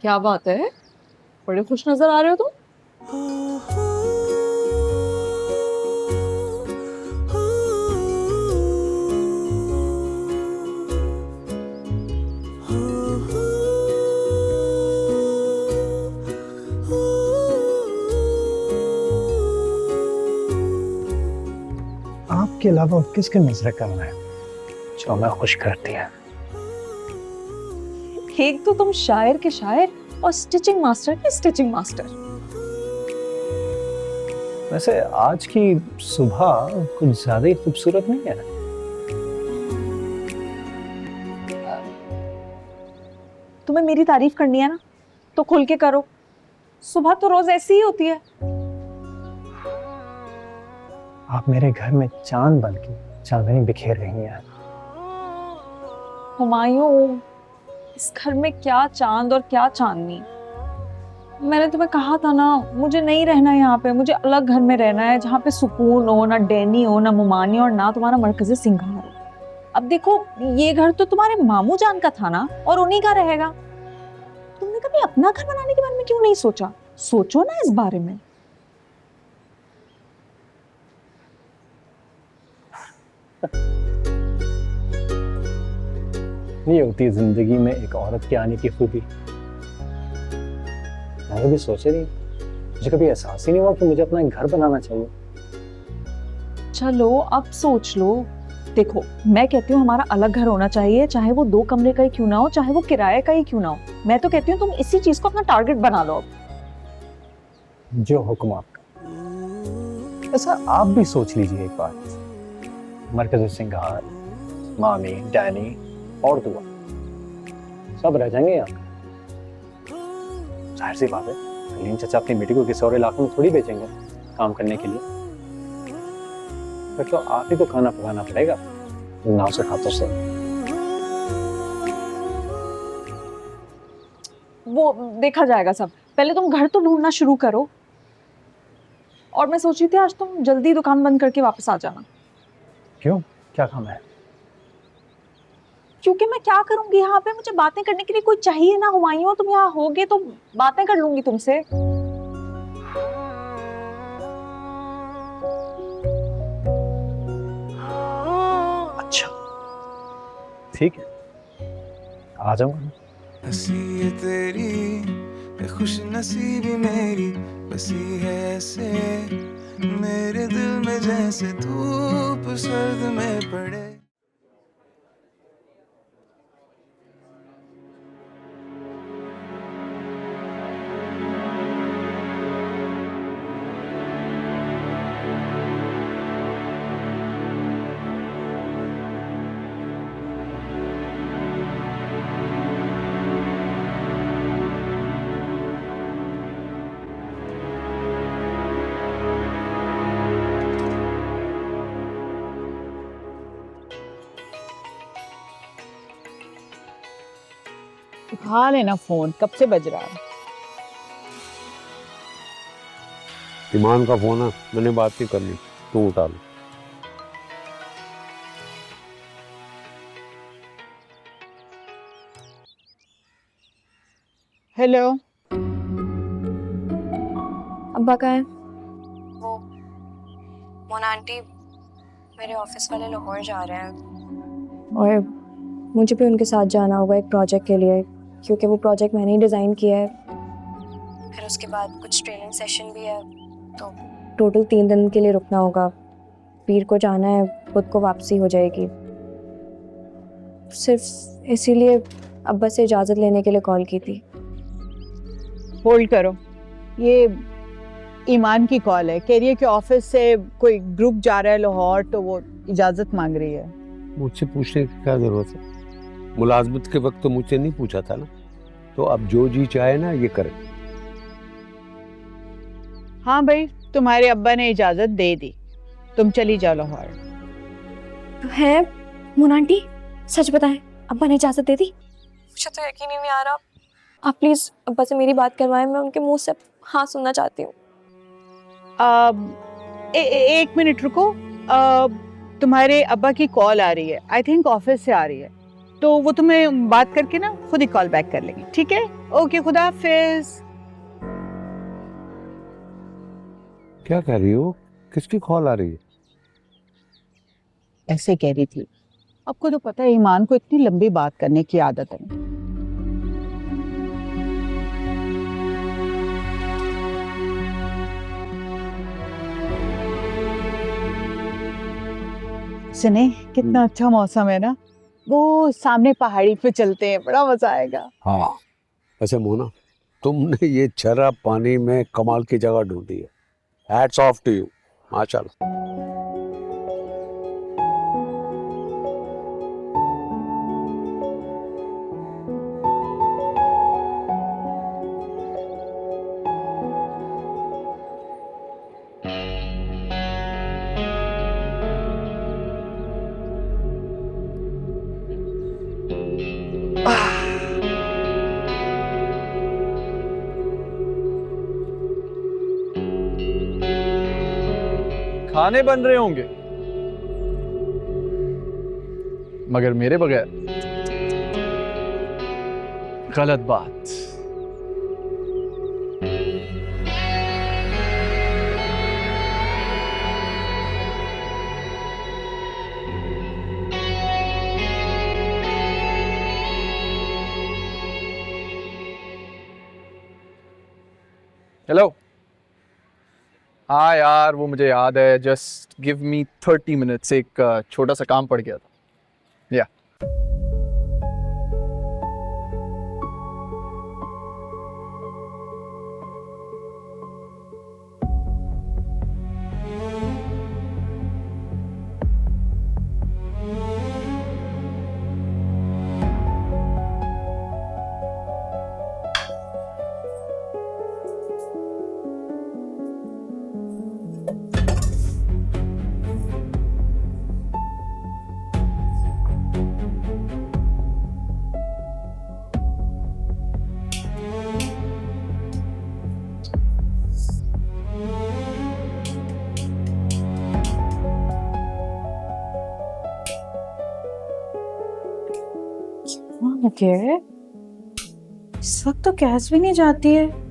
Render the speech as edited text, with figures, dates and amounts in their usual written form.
क्या बात है, बड़े खुश नजर आ रहे हो तुम। आपके अलावा किसके नजर करना है जो हमें खुश करती है। एक तो तुम शायर के शायर और स्टिचिंग मास्टर के स्टिचिंग मास्टर। वैसे आज की सुबह कुछ ज्यादा ही खूबसूरत नहीं है। तुम्हें मेरी तारीफ करनी है ना तो खुल के करो, सुबह तो रोज ऐसी ही होती है। आप मेरे घर में चांद बन के चांदनी बिखेर रही हैं। हुमायूं, इस घर में क्या चांद और क्या चांदनी। मैंने तुम्हें कहा था ना, मुझे नहीं रहना यहाँ पे, मुझे अलग घर में रहना है जहाँ पे सुकून हो, ना डैनी हो, ना मुमानी और ना तुम्हारा मरकज़े सिंगार हो। अब देखो, ये घर तो तुम्हारे मामू जान का था ना, और उन्हीं का रहेगा। तुमने कभी अपना घर बनाने के बारे में क्यों नहीं सोचा? सोचो ना इस बारे में। नहीं होती जिंदगी में एक औरत के आने की खूबी। मैंने कभी सोचे नहीं, मुझे कभी एहसास ही नहीं हुआ कि मुझे अपना एक घर बनाना चाहिए। चलो अब सोच लो। देखो, मैं कहती हूँ हमारा अलग घर होना चाहिए, चाहे वो 2 कमरे का ही क्यों ना हो, चाहे वो किराए का ही क्यों ना हो। मैं तो कहती हूँ तुम इसी चीज को अपना टारगेट बना लो अब। जो हुक्म आपका। ऐसा आप भी सोच लीजिए एक बात, मरकज़ सिंगार, मामी, डैनी और दुआ सब रह जाएंगे यहाँ। जाहिर सी बात है, कलीम चाचा अपनी बेटी को किसी और इलाके में थोड़ी बेचेंगे काम करने के लिए। फिर तो आप ही को खाना पकाना पड़ेगा, नाव से हाथों से। वो देखा जाएगा सब, पहले तुम घर तो ढूंढना शुरू करो। और मैं सोची थी आज तुम जल्दी दुकान बंद करके वापस आ जाना। क्यों, क्या काम है? क्योंकि मैं क्या करूंगी यहाँ पे, मुझे बातें करने के लिए कोई चाहिए ना। हुमायूं, तुम यहाँ होगे तो बातें कर लूंगी तुमसे। अच्छा ठीक है, आ जाऊंगा। हंसी है तेरी, खुश नसीबी मेरी, बसी है ऐसे मेरे दिल में जैसे धूप सर्द में पड़े। उठा लेना फोन, कब से बज रहा है। ईमान का फोन है, मैंने बात नहीं करनी, तू उठा लो। हेलो। अब्बा कहाँ है? वो मोना आंटी, मेरे ऑफिस वाले लाहौर जा रहे हैं और मुझे भी उनके साथ जाना होगा एक प्रोजेक्ट के लिए, क्योंकि वो प्रोजेक्ट मैंने ही डिज़ाइन किया है। फिर उसके बाद कुछ ट्रेनिंग सेशन भी है, तो टोटल 3 दिन के लिए रुकना होगा। पीर को जाना है, खुद को वापसी हो जाएगी। सिर्फ इसीलिए अब्बा से इजाज़त लेने के लिए कॉल की थी। होल्ड करो, ये ईमान की कॉल है। कह रही है कि ऑफिस से कोई ग्रुप जा रहा है लाहौर, तो वो इजाजत मांग रही है। मुझसे पूछने की क्या जरूरत है? मुलाजमत के वक्त तो मुझसे नहीं पूछा था ना, तो अब जो जी चाहे ना ये करे। हाँ भाई, तुम्हारे अब्बा ने इजाजत दे दी, तुम चली जाओ लाहौर। है मोना आंटी, सच बताएं, अब्बा ने इजाज़त दे दी? मुझे तो यकीन ही नहीं आ रहा। आप प्लीज़ अब्बा से मेरी बात करवाएं, मैं उनके मुंह से हाँ सुनना चाहती हूँ। एक मिनट रुको, तुम्हारे अब्बा की कॉल आ रही है, आई थिंक ऑफिस से आ रही है। तो वो तुम्हें बात करके ना खुद ही कॉल बैक कर लेंगे, ठीक है? ओके, खुदा हाफिज। क्या कह रही हो? किसकी कॉल आ रही है? ऐसे कह रही थी, आपको तो पता है ईमान को इतनी लंबी बात करने की आदत है। सुने, कितना अच्छा मौसम है ना, वो सामने पहाड़ी पे चलते हैं, बड़ा मजा आएगा। हाँ। अच्छा मोना, तुमने ये छरा पानी में कमाल की जगह ढूंढी है। हैट्स ऑफ टू यू, माशाल्लाह। खाने बन रहे होंगे मगर मेरे बगैर। गलत बात। हेलो। हाँ यार, वो मुझे याद है। जस्ट गिव मी 30 मिनट्स, एक छोटा सा काम पड़ गया था। या ओके, इस वक्त तो गैस भी नहीं जाती है।